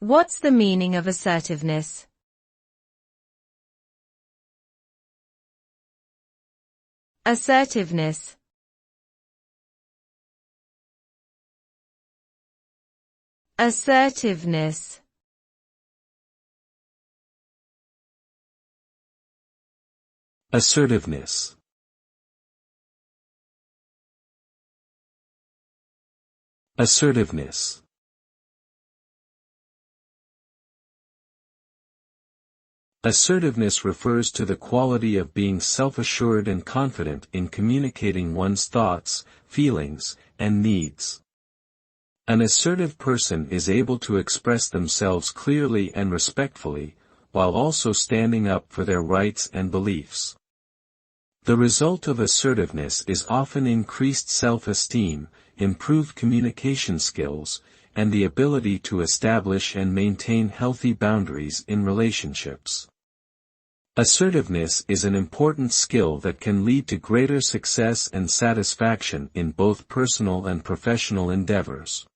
What's the meaning of assertiveness? Assertiveness. Assertiveness. Assertiveness. Assertiveness. Assertiveness refers to the quality of being self-assured and confident in communicating one's thoughts, feelings, and needs. An assertive person is able to express themselves clearly and respectfully, while also standing up for their rights and beliefs. The result of assertiveness is often increased self-esteem, improved communication skills, and the ability to establish and maintain healthy boundaries in relationships. Assertiveness is an important skill that can lead to greater success and satisfaction in both personal and professional endeavors.